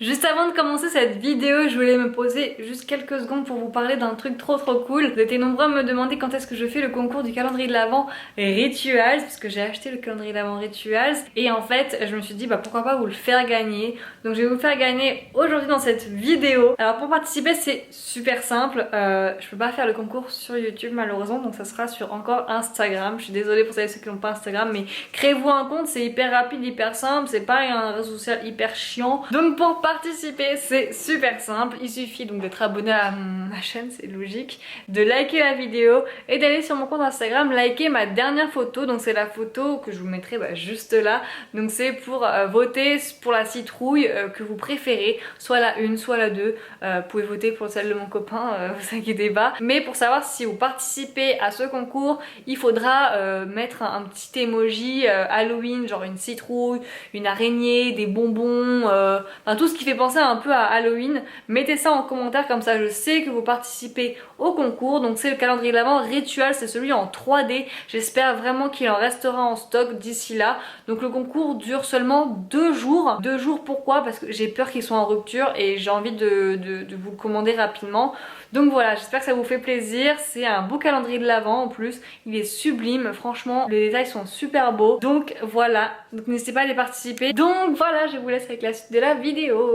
Juste avant de commencer cette vidéo, je voulais me poser juste quelques secondes pour vous parler d'un truc trop cool. Vous étiez nombreux à me demander quand est-ce que je fais le concours du calendrier de l'Avent Rituals, parce que j'ai acheté le calendrier de l'Avent Rituals et en fait je me suis dit pourquoi pas vous le faire gagner. Donc je vais vous le faire gagner aujourd'hui dans cette vidéo. Alors pour participer c'est super simple, je peux pas faire le concours sur YouTube malheureusement, donc ça sera sur encore Instagram. Je suis désolée pour ceux qui n'ont pas Instagram, mais créez-vous un compte, c'est hyper rapide, hyper simple, c'est pas un réseau social hyper chiant. Donc pour participer c'est super simple, il suffit donc d'être abonné à ma chaîne, c'est logique, de liker la vidéo et d'aller sur mon compte Instagram liker ma dernière photo. Donc c'est la photo que je vous mettrai juste là, donc c'est pour voter pour la citrouille que vous préférez, soit la 1 soit la 2, vous pouvez voter pour celle de mon copain, vous inquiétez pas, mais pour savoir si vous participez à ce concours il faudra mettre un petit emoji Halloween, genre une citrouille, une araignée, des bonbons, enfin tout ce qui fait penser un peu à Halloween. Mettez ça en commentaire, comme ça je sais que vous participez au concours. Donc c'est le calendrier de l'Avent Ritual, c'est celui en 3D, j'espère vraiment qu'il en restera en stock d'ici là. Donc le concours dure seulement 2 jours. 2 jours pourquoi? Parce que j'ai peur qu'ils soient en rupture et j'ai envie de vous le commander rapidement. Donc voilà, j'espère que ça vous fait plaisir. C'est un beau calendrier de l'Avent en plus, il est sublime, franchement les détails sont super beaux. Donc voilà, donc n'hésitez pas à les participer. Donc voilà, je vous laisse avec la suite de la vidéo.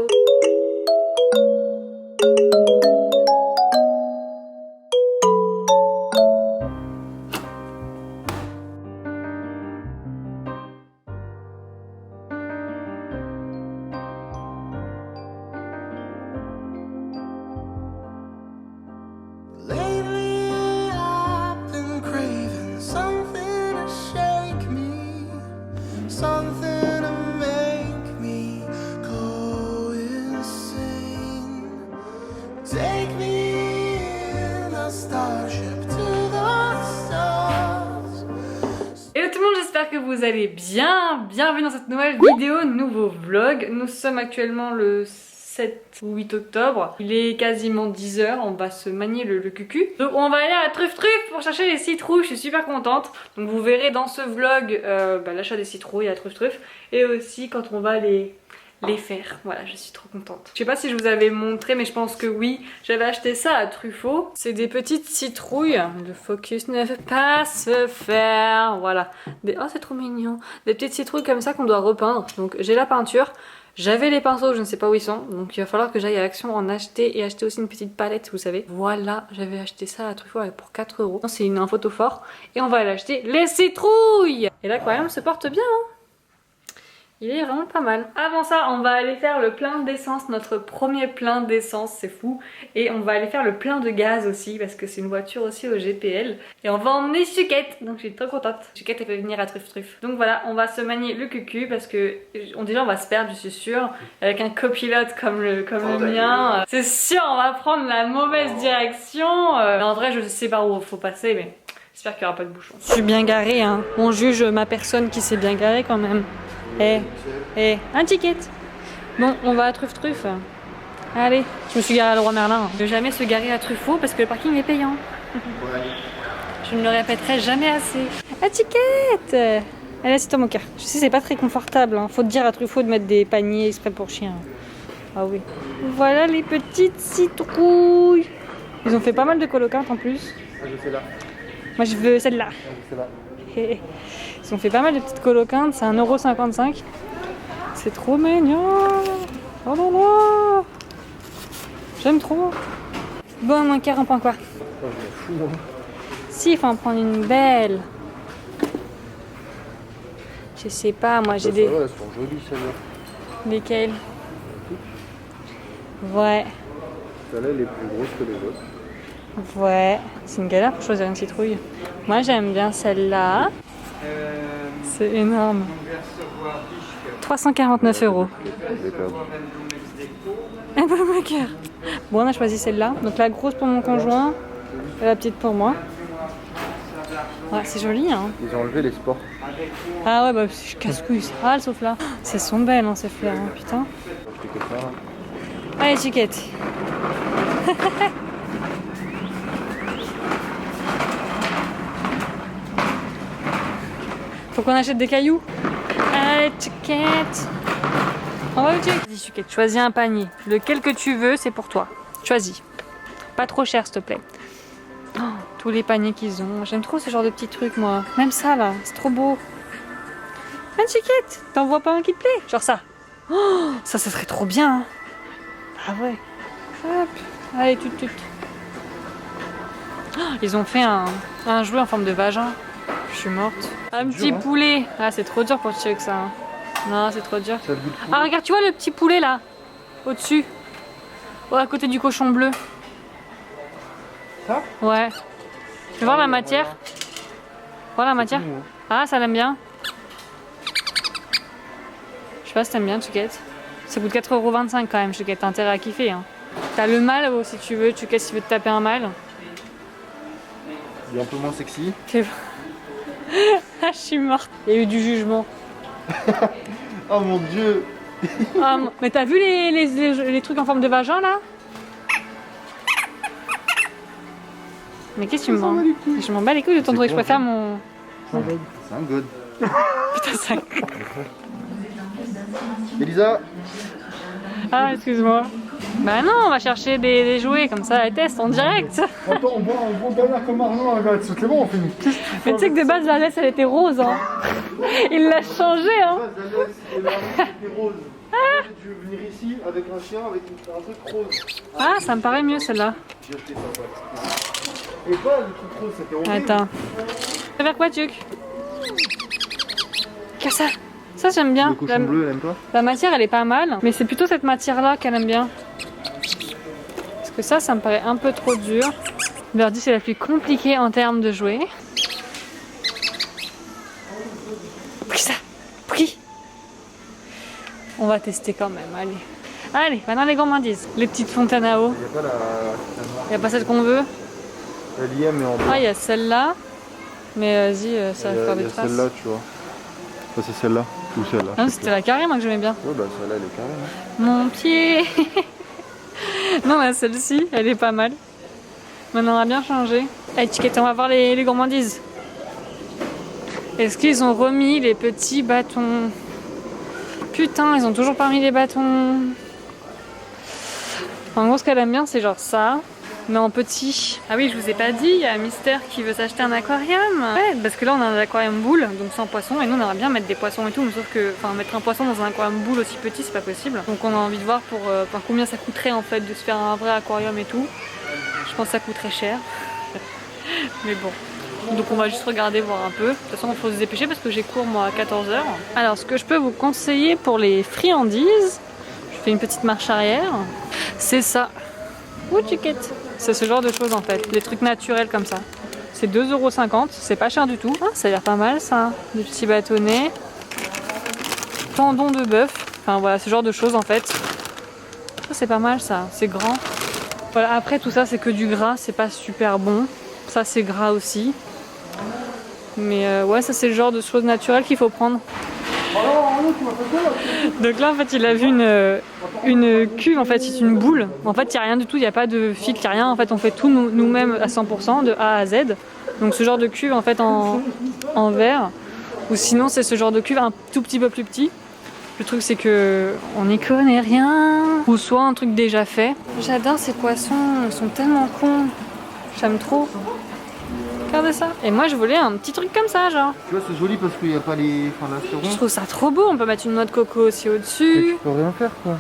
Hello tout le monde, j'espère que vous allez bien. Bienvenue dans cette nouvelle vidéo, nouveau vlog. Nous sommes actuellement le 7 ou 8 octobre. Il est quasiment 10 h, on va se manier le cucu. Donc on va aller à la truffe pour chercher les citrouilles, je suis super contente. Donc vous verrez dans ce vlog l'achat des citrouilles à la truffe et aussi quand on va les faire. Voilà, je suis trop contente. Je sais pas si je vous avais montré, mais je pense que oui. J'avais acheté ça à Truffaut. C'est des petites citrouilles. Le focus ne veut pas se faire. Voilà. Oh, c'est trop mignon. Des petites citrouilles comme ça qu'on doit repeindre. Donc j'ai la peinture. J'avais les pinceaux, je ne sais pas où ils sont. Donc il va falloir que j'aille à Action en acheter et acheter aussi une petite palette, vous savez. Voilà, j'avais acheté ça à Truffaut pour 4 €. C'est un photophore. Et on va aller acheter les citrouilles. Et l'aquarium se porte bien, hein. Il est vraiment pas mal. Avant ça, on va aller faire le plein d'essence, notre premier plein d'essence, c'est fou. Et on va aller faire le plein de gaz aussi, parce que c'est une voiture aussi au GPL. Et on va emmener Suquette, donc je suis trop contente. Suquette, elle peut venir à Truffe. Donc voilà, on va se manier le cucu, parce que déjà on va se perdre, je suis sûre. Avec un copilote comme le mien, c'est sûr on va prendre la mauvaise direction. Mais en vrai, je sais par où il faut passer, mais j'espère qu'il n'y aura pas de bouchon. Je suis bien garée, hein. On juge ma personne qui s'est bien garée quand même. Un ticket. Bon, on va à Truffe. Allez, je me suis garée à Leroy Merlin. Ne jamais se garer à Truffaut parce que le parking est payant. Je ne le répéterai jamais assez. Un ticket. Allez, c'est toi mon cœur. Je sais, c'est pas très confortable. Hein. Faut te dire à Truffaut de mettre des paniers exprès pour chiens. Ah oui. Voilà les petites citrouilles. Ils ont fait pas mal de coloquintes en plus. Ah, je sais là. Moi, je veux celle-là. Ils ont fait pas mal de petites coloquintes, c'est 1,55 €. C'est trop mignon. Oh là là. J'aime trop. Bon, mon cœur, on prend quoi? Oh, je m'en fous, hein. Si, il faut en prendre une belle. Je sais pas, moi j'ai des... Elles sont jolies celles-là. Lesquelles? Ouais. Celle-là elle est plus grosse que les autres. Ouais. C'est une galère pour choisir une citrouille. Moi j'aime bien celle-là. C'est énorme. 349 €. Un peu mon cœur. Bon, on a choisi celle-là. Donc la grosse pour mon conjoint et la petite pour moi. Ouais, c'est joli, hein. Ils ont enlevé les sports. Ah ouais, je casse-couille. Ah, sauf là. Elles sont belles, hein, ces fleurs, hein, putain. J'ai acheté que ça. Allez, chiquette. Faut qu'on achète des cailloux. Allez, chiquette. On va où tu es? Vas-y, Chuquette, choisis un panier. Lequel que tu veux, c'est pour toi. Choisis. Pas trop cher, s'il te plaît. Oh, tous les paniers qu'ils ont. J'aime trop ce genre de petits trucs, moi. Même ça, là. C'est trop beau. Ah, Chuquette, t'en vois pas un qui te plaît? Genre ça. Oh, ça serait trop bien. Hein. Ah ouais. Hop. Allez, tut. Oh, ils ont fait un jouet en forme de vagin. Je suis morte. Un petit poulet. Ah, c'est trop dur pour Chuck, ça. Hein. Non, c'est trop dur. Ah, regarde, tu vois le petit poulet, là? Au-dessus. Oh, à côté du cochon bleu. Ça? Ouais. Tu veux voir la matière? Voir la matière? Ah, ça l'aime bien. Je sais pas si t'aimes bien, Chuquette. Ça coûte 4,25 € quand même, Chuquette. T'as intérêt à kiffer. Hein. T'as le mâle si tu veux, Chuquette, si tu veux te taper un mâle. Il est un peu moins sexy. Ah, je suis morte. Il y a eu du jugement. Oh mon dieu. Ah, mais t'as vu les trucs en forme de vagin là? Mais qu'est-ce que tu me vends? Je m'en bats les couilles de ton truc, je préfère mon... C'est un god. Putain, ça... Elisa. Ah, excuse-moi. Bah non, on va chercher des jouets comme ça, les tests en direct. Attends, on voit galère comme Arnaud, regarde, c'est bon, on fait une piste. Mais tu sais que de base, la laisse, elle était rose. Hein. Il l'a changé. Hein. La laisse et la laisse était rose. Tu veux venir ici avec un chien, avec un truc rose. Ah, ça me paraît mieux celle-là. J'ai acheté ça, ouais. Et pas le truc rose, c'était horrible. Attends. C'est vers quoi, Tuc? Qu'est-ce que ça? Ça, j'aime bien. Le cochon bleu, elle aime pas? La matière, elle est pas mal. Mais c'est plutôt cette matière-là qu'elle aime bien. Parce que ça me paraît un peu trop dur. Birdie, c'est la plus compliquée en termes de jouets. Pris ça. Pris. On va tester quand même, allez. Allez, maintenant les gourmandises. Les petites fontaines à eau. Il n'y a pas la noire. Il n'y a pas celle qu'on veut. Elle y est, mais en bas. Ah, il y a celle-là. Mais vas-y, ça va faire des traces. Celle-là, tu vois. Ça, c'est celle-là. Ou celle-là. Ah, c'était la carrée, moi, que j'aimais bien. Ouais, bah celle-là, elle est carrée. Hein. Mon pied. Non, mais celle-ci, elle est pas mal. Maintenant, on a bien changé. Allez, Chiquette, on va voir les gourmandises. Est-ce qu'ils ont remis les petits bâtons? Putain, ils ont toujours pas mis les bâtons. En gros, ce qu'elle aime bien, c'est genre ça, mais en petit. Ah oui, je vous ai pas dit, il y a Mister qui veut s'acheter un aquarium. Ouais, parce que là, on a un aquarium boule, donc sans poisson, et nous, on aimerait bien mettre des poissons et tout, mais sauf que, enfin, mettre un poisson dans un aquarium boule aussi petit, c'est pas possible. Donc, on a envie de voir pour combien ça coûterait en fait de se faire un vrai aquarium et tout. Je pense que ça coûterait cher. Mais bon. Donc on va juste regarder, voir un peu. De toute façon il faut se dépêcher parce que j'ai cours moi à 14 h. Alors ce que je peux vous conseiller pour les friandises, je fais une petite marche arrière, c'est ça. Ouh, Chiquette. C'est ce genre de choses en fait, des trucs naturels comme ça. C'est 2,50 €, c'est pas cher du tout. Ah, ça a l'air pas mal ça. Des petits bâtonnets. Tendons de bœuf. Enfin voilà, ce genre de choses en fait. Ça c'est pas mal ça, c'est grand. Voilà, après tout ça c'est que du gras, c'est pas super bon. Ça c'est gras aussi. Mais ouais, ça c'est le genre de choses naturelles qu'il faut prendre. Donc là en fait il a vu une cuve, en fait c'est une boule. En fait il n'y a rien du tout, il n'y a pas de filtre, il n'y a rien. En fait on fait tout nous-mêmes à 100% de A à Z. Donc ce genre de cuve en fait en verre. Ou sinon c'est ce genre de cuve un tout petit peu plus petit. Le truc c'est que on n'y connaît rien. Ou soit un truc déjà fait. J'adore ces poissons, ils sont tellement cons. J'aime trop. Regardez ça. Et moi je voulais un petit truc comme ça genre. Tu vois c'est joli parce qu'il n'y a pas les... Enfin là c'est rond. Je trouve ça trop beau, on peut mettre une noix de coco aussi au-dessus. Tu peux rien faire quoi.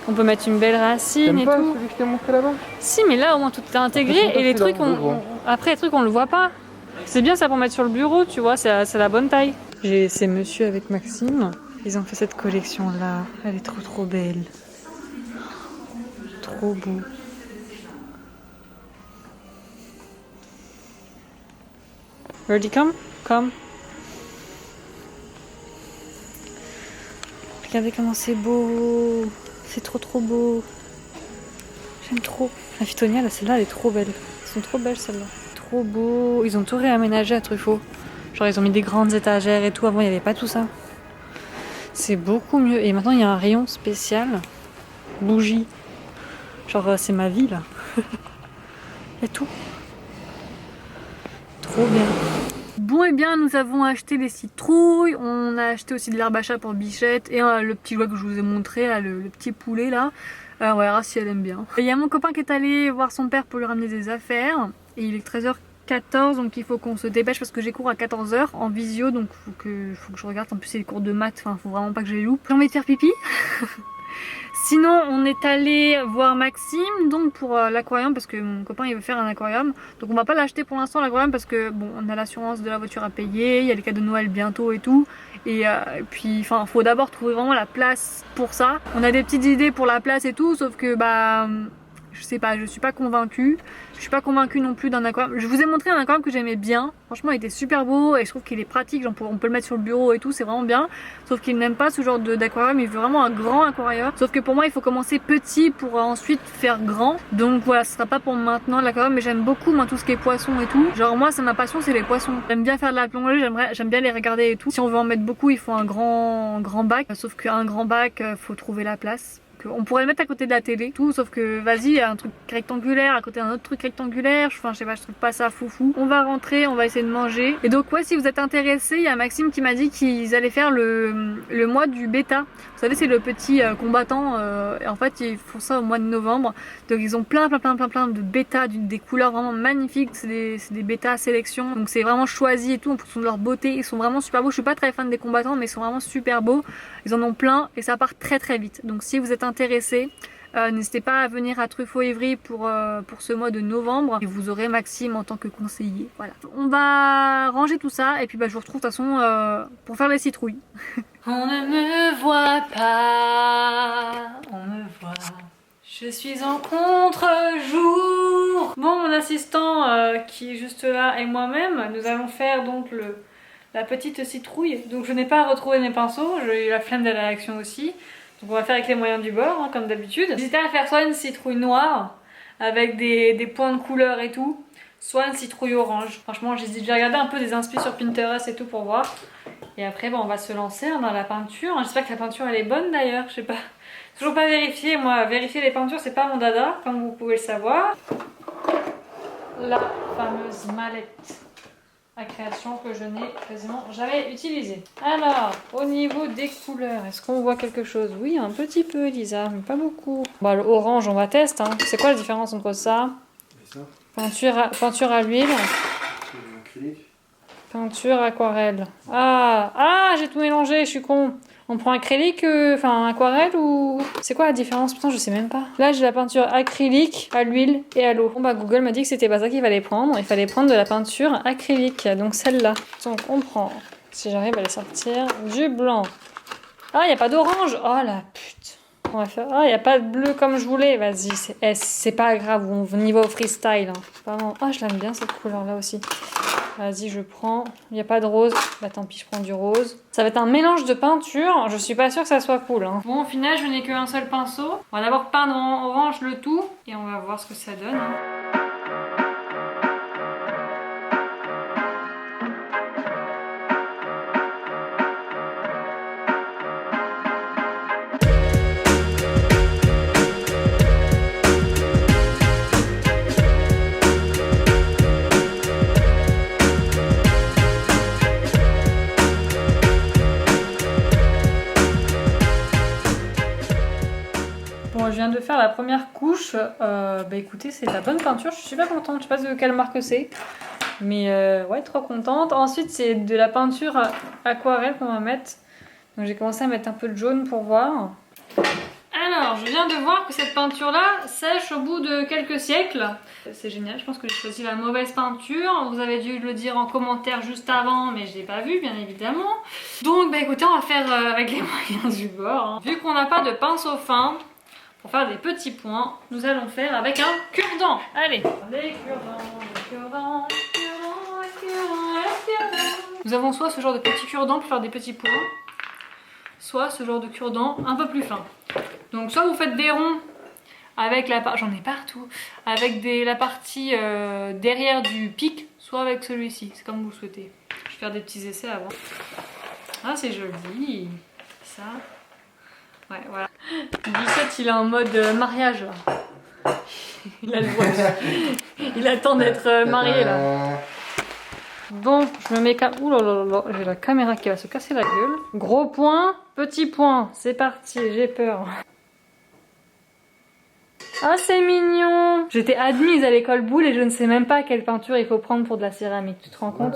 On peut mettre une belle racine et pas tout. celui que je t'ai montré là-bas? Si mais là au moins tout est intégré et les trucs après les trucs on le voit pas. C'est bien ça pour mettre sur le bureau tu vois, c'est la bonne taille. J'ai ces monsieur avec Maxime. Ils ont fait cette collection là. Elle est trop belle. Trop beau. Ready, come? Come. Regardez comment c'est beau. C'est trop beau. J'aime trop. La Phytonia, là, celle-là, elle est trop belle. Elles sont trop belles, celles-là. Trop beau. Ils ont tout réaménagé à Truffaut. Genre, ils ont mis des grandes étagères et tout. Avant, il n'y avait pas tout ça. C'est beaucoup mieux. Et maintenant, il y a un rayon spécial. Bougies. Genre, c'est ma vie, là. Il y a tout. Trop bien. Bon et bien, nous avons acheté des citrouilles, on a acheté aussi de l'herbe à chat pour Bichette et le petit jouet que je vous ai montré, là, le petit poulet là. On verra si elle aime bien. Il y a mon copain qui est allé voir son père pour lui ramener des affaires et il est 13h14, donc il faut qu'on se dépêche parce que j'ai cours à 14h en visio, donc faut que je regarde. En plus c'est les cours de maths, enfin faut vraiment pas que je les loupe. J'ai envie de faire pipi. Sinon on est allé voir Maxime donc pour l'aquarium parce que mon copain il veut faire un aquarium. Donc on va pas l'acheter pour l'instant l'aquarium parce que bon on a l'assurance de la voiture à payer, il y a les cadeaux de Noël bientôt et tout. Et puis enfin faut d'abord trouver vraiment la place pour ça. On a des petites idées pour la place et tout, sauf que bah je sais pas, je suis pas convaincue. Je suis pas convaincue non plus d'un aquarium. Je vous ai montré un aquarium que j'aimais bien. Franchement, il était super beau et je trouve qu'il est pratique. Genre, on peut le mettre sur le bureau et tout, c'est vraiment bien. Sauf qu'il n'aime pas ce genre d'aquarium. Il veut vraiment un grand aquarium. Sauf que pour moi, il faut commencer petit pour ensuite faire grand. Donc voilà, ce sera pas pour maintenant l'aquarium. Mais j'aime beaucoup moi tout ce qui est poisson et tout. Genre moi, c'est ma passion, c'est les poissons. J'aime bien faire de la plongée. J'aime bien les regarder et tout. Si on veut en mettre beaucoup, il faut un grand bac. Sauf qu'un grand bac, faut trouver la place. On pourrait le mettre à côté de la télé, tout, sauf que vas-y, il y a un truc rectangulaire à côté d'un autre truc rectangulaire. Enfin, je sais pas, je trouve pas ça foufou. On va rentrer, on va essayer de manger. Et donc, ouais, si vous êtes intéressés, il y a Maxime qui m'a dit qu'ils allaient faire le mois du bêta. Vous savez, c'est le petit combattant. Et en fait, ils font ça au mois de novembre. Donc, ils ont plein de bêta, des couleurs vraiment magnifiques. C'est des bêta sélection. Donc, c'est vraiment choisi et tout en fonction de leur beauté. Ils sont vraiment super beaux. Je suis pas très fan des combattants, mais ils sont vraiment super beaux. Ils en ont plein et ça part très vite. Donc, si vous êtes intéressés, n'hésitez pas à venir à Truffaut-Ivry pour ce mois de novembre et vous aurez Maxime en tant que conseiller. Voilà. On va ranger tout ça et puis bah, je vous retrouve de toute façon pour faire les citrouilles. On ne me voit pas, on me voit. Je suis en contre-jour. Bon, mon assistant qui est juste là et moi-même, nous allons faire donc la petite citrouille. Donc je n'ai pas retrouvé mes pinceaux, j'ai eu la flemme d'aller à l'action aussi. Donc on va faire avec les moyens du bord, hein, comme d'habitude. J'hésitais à faire soit une citrouille noire, avec des points de couleur et tout, soit une citrouille orange. Franchement, j'ai regardé un peu des inspi sur Pinterest et tout pour voir. Et après, bon, on va se lancer hein, dans la peinture. J'espère que la peinture, elle est bonne d'ailleurs, je sais pas. Toujours pas vérifier, moi, vérifier les peintures, c'est pas mon dada, comme vous pouvez le savoir. La fameuse mallette à création que je n'ai quasiment jamais utilisée. Alors, au niveau des couleurs, est-ce qu'on voit quelque chose? Oui, un petit peu, Elisa, mais pas beaucoup. Bah, le orange, on va tester. Hein. C'est quoi la différence entre ça? Peinture à l'huile. Peinture aquarelle. Ah, j'ai tout mélangé, je suis con. On prend acrylique, enfin aquarelle ou... C'est quoi la différence? Putain, je sais même pas. Là, j'ai la peinture acrylique, à l'huile et à l'eau. Bon bah Google m'a dit que c'était pas ça qu'il fallait prendre. Il fallait prendre de la peinture acrylique, donc celle-là. Donc on prend, si j'arrive à les sortir, du blanc. Ah, y a pas d'orange. Oh la pute. On va faire... Ah, y a pas de bleu comme je voulais. Vas-y, c'est pas grave, on y va au freestyle. Hein. Vraiment... Ah, je l'aime bien cette couleur-là aussi. Vas-y, je prends. Il n'y a pas de rose. Bah tant pis, je prends du rose. Ça va être un mélange de peinture. Je suis pas sûre que ça soit cool. Hein. Bon, au final, je n'ai qu'un seul pinceau. On va d'abord peindre en orange le tout. Et on va voir ce que ça donne. Hein. Je viens de faire la première couche, bah écoutez c'est de la bonne peinture, je suis super contente, je sais pas de quelle marque c'est, mais ouais trop contente. Ensuite c'est de la peinture aquarelle qu'on va mettre, donc j'ai commencé à mettre un peu de jaune pour voir. Alors je viens de voir que cette peinture là sèche au bout de quelques siècles, c'est génial, je pense que j'ai choisi la mauvaise peinture, vous avez dû le dire en commentaire juste avant mais je l'ai pas vu bien évidemment. Donc bah écoutez on va faire avec les moyens du bord, hein. Vu qu'on n'a pas de pinceau fin, pour faire des petits points, nous allons faire avec un cure-dent. Allez. Les cure-dents. Nous avons soit ce genre de petit cure-dent pour faire des petits points, soit ce genre de cure-dent un peu plus fin. Donc soit vous faites des ronds avec la partie, j'en ai partout, avec la partie derrière du pic, soit avec celui-ci, c'est comme vous le souhaitez. Je vais faire des petits essais avant. Ah c'est joli, ça. Ouais, voilà. Bichette, il est en mode mariage là. Il a le droit. Il attend d'être marié là. Bon, je me mets comme... Ouh là là là, j'ai la caméra qui va se casser la gueule. Gros point, petit point. C'est parti, j'ai peur. Ah, c'est mignon. J'étais admise à l'école boule et je ne sais même pas quelle peinture il faut prendre pour de la céramique. Tu te rends compte?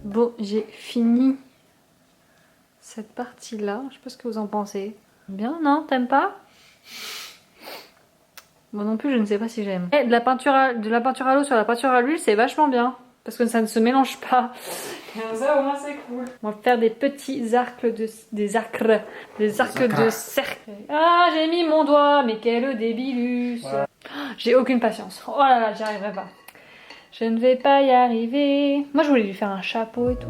Bon, j'ai fini cette partie-là. Je sais pas ce que vous en pensez. Bien, non? T'aimes pas? Moi non plus, je ne sais pas si j'aime. Et de la peinture à l'eau sur la peinture à l'huile, c'est vachement bien. Parce que ça ne se mélange pas. Et ça, au moins, c'est cool. On va faire des petits arcs de... Des arcs de cercle. Ah, j'ai mis mon doigt, mais quel débilus. Ouais. J'ai aucune patience. Oh là là, j'y arriverai pas. Je ne vais pas y arriver. Moi, je voulais lui faire un chapeau et tout.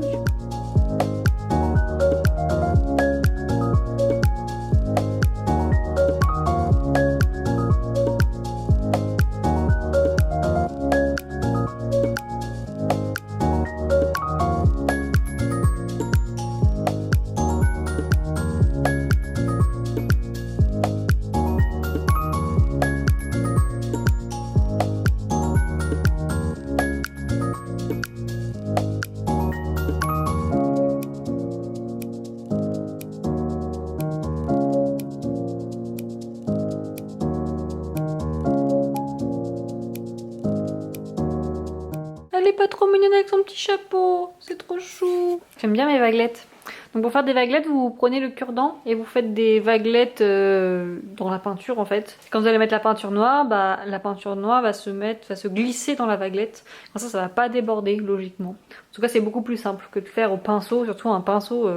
Elle est pas trop mignonne avec son petit chapeau, c'est trop chou. J'aime bien mes vaguelettes. Donc pour faire des vaguelettes, vous prenez le cure-dent et vous faites des vaguelettes dans la peinture en fait. Quand vous allez mettre la peinture noire, bah, la peinture noire va se glisser dans la vaguelette. Comme ça va pas déborder logiquement. En tout cas c'est beaucoup plus simple que de faire au pinceau, surtout un pinceau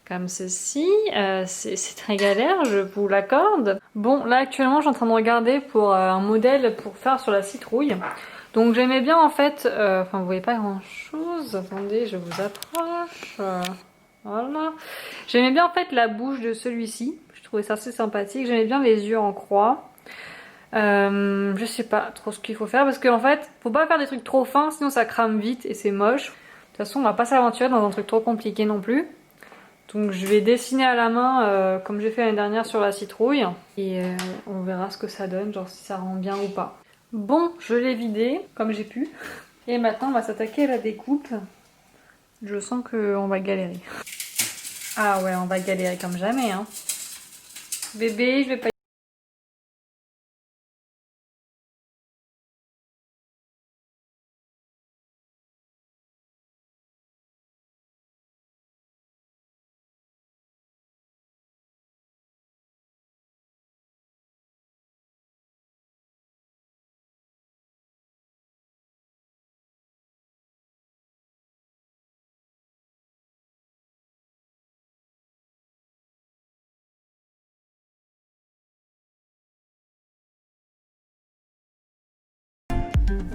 comme ceci. C'est très galère, je vous l'accorde. Bon là actuellement je suis en train de regarder pour un modèle pour faire sur la citrouille. Donc j'aimais bien en fait, enfin vous voyez pas grand chose, attendez je vous approche, voilà. J'aimais bien en fait la bouche de celui-ci, je trouvais ça assez sympathique, j'aimais bien les yeux en croix. Je sais pas trop ce qu'il faut faire parce qu'en fait faut pas faire des trucs trop fins sinon ça crame vite et c'est moche. De toute façon on va pas s'aventurer dans un truc trop compliqué non plus. Donc je vais dessiner à la main comme j'ai fait l'année dernière sur la citrouille et on verra ce que ça donne, genre si ça rend bien ou pas. Bon, je l'ai vidé comme j'ai pu. Et maintenant, on va s'attaquer à la découpe. Je sens qu'on va galérer. Ah ouais, on va galérer comme jamais, hein. Bébé, je vais pas...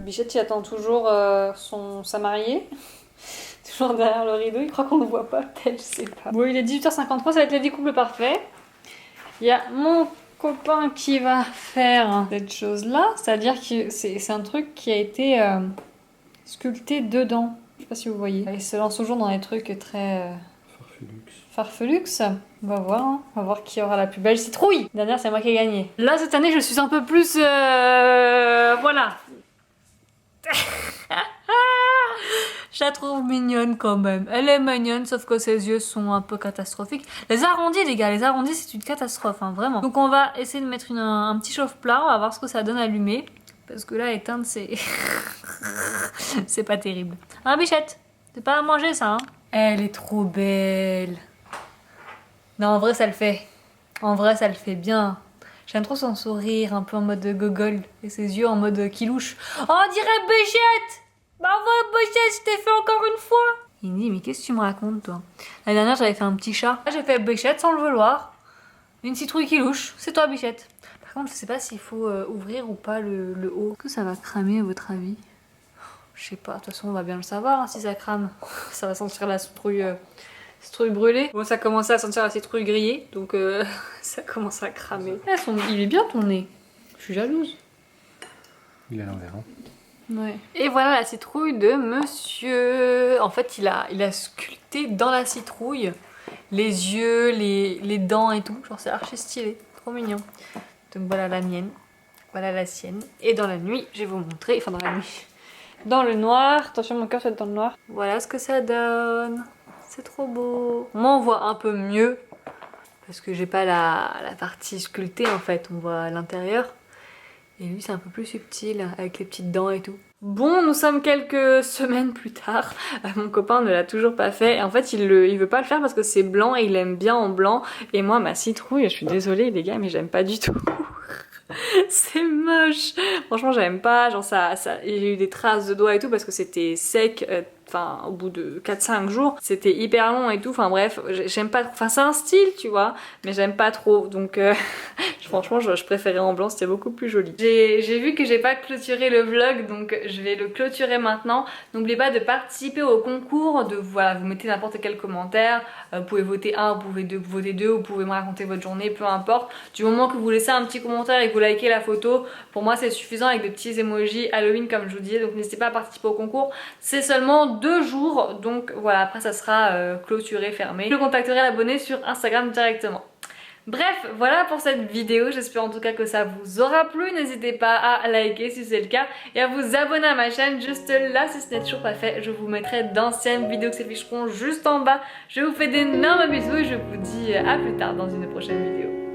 Bichette, il attend toujours sa mariée. Toujours derrière le rideau, il croit qu'on ne le voit pas, peut-être, je sais pas. Bon, il est 18h53, ça va être le découple parfait. Il y a mon copain qui va faire cette chose-là, c'est-à-dire que c'est un truc qui a été sculpté dedans. Je sais pas si vous voyez. Il se lance toujours dans des trucs très... Farfelux. On va voir, hein. On va voir qui aura la plus belle citrouille. Dernière, c'est moi qui ai gagné. Là, cette année, je suis un peu plus... voilà. Je la trouve mignonne quand même. Elle est mignonne, sauf que ses yeux sont un peu catastrophiques. Les arrondis, les gars, les arrondis, c'est une catastrophe, hein, vraiment. Donc on va essayer de mettre un petit chauffe-plat, on va voir ce que ça donne allumé. Parce que là, éteindre, c'est... c'est pas terrible. Ah, Bichette, c'est pas à manger, ça, hein. Elle est trop belle. Non, en vrai, ça le fait. En vrai, ça le fait bien. J'aime trop son sourire, un peu en mode gogol, et ses yeux en mode kilouche. Oh, on dirait Béchette. Bah ouais, Béchette, je t'ai fait encore une fois. Il me dit, mais qu'est-ce que tu me racontes, toi? La dernière, j'avais fait un petit chat. Là, j'ai fait Béchette sans le vouloir. Une citrouille qui louche, c'est toi, Bichette. Par contre, je sais pas s'il faut ouvrir ou pas le haut. Est-ce que ça va cramer, à votre avis? Je sais pas, de toute façon, on va bien le savoir hein, si ça crame. Ça va sentir la citrouille brûlée. Bon, ça commençait à sentir la citrouille grillée, donc ça commence à cramer. Il est bien ton nez. Je suis jalouse. Il est à l'envers. Hein. Ouais. Et voilà la citrouille de monsieur. En fait, il a sculpté dans la citrouille les yeux, les dents et tout. Genre, c'est archi stylé. Trop mignon. Donc voilà la mienne. Voilà la sienne. Et dans la nuit, je vais vous montrer. Enfin, dans la nuit. Dans le noir. Attention, mon cœur, c'est dans le noir. Voilà ce que ça donne. C'est trop beau. Moi, on voit un peu mieux. Parce que j'ai pas la partie sculptée en fait. On voit l'intérieur. Et lui c'est un peu plus subtil avec les petites dents et tout. Bon, nous sommes quelques semaines plus tard. Mon copain ne l'a toujours pas fait. Et en fait il veut pas le faire parce que c'est blanc et il aime bien en blanc. Et moi ma citrouille, je suis désolée les gars mais j'aime pas du tout. C'est moche. Franchement j'aime pas. Genre j'ai eu des traces de doigts et tout parce que c'était sec. Enfin au bout de 4-5 jours c'était hyper long et tout, enfin bref j'aime pas trop, enfin c'est un style tu vois mais j'aime pas trop donc franchement je préférais en blanc, c'était beaucoup plus joli. J'ai vu que j'ai pas clôturé le vlog donc je vais le clôturer maintenant. N'oubliez pas de participer au concours, voilà, vous mettez n'importe quel commentaire, vous pouvez voter un, vous pouvez voter deux, vous pouvez me raconter votre journée, peu importe, du moment que vous laissez un petit commentaire et que vous likez la photo, pour moi c'est suffisant avec des petits emojis Halloween comme je vous disais, donc n'hésitez pas à participer au concours, c'est seulement 2 jours donc voilà après ça sera clôturé, fermé. Je contacterai l'abonné sur Instagram directement. Bref, voilà pour cette vidéo, j'espère en tout cas que ça vous aura plu, n'hésitez pas à liker si c'est le cas et à vous abonner à ma chaîne juste là si ce n'est toujours pas fait, je vous mettrai d'anciennes vidéos qui s'afficheront juste en bas. Je vous fais d'énormes bisous et je vous dis à plus tard dans une prochaine vidéo.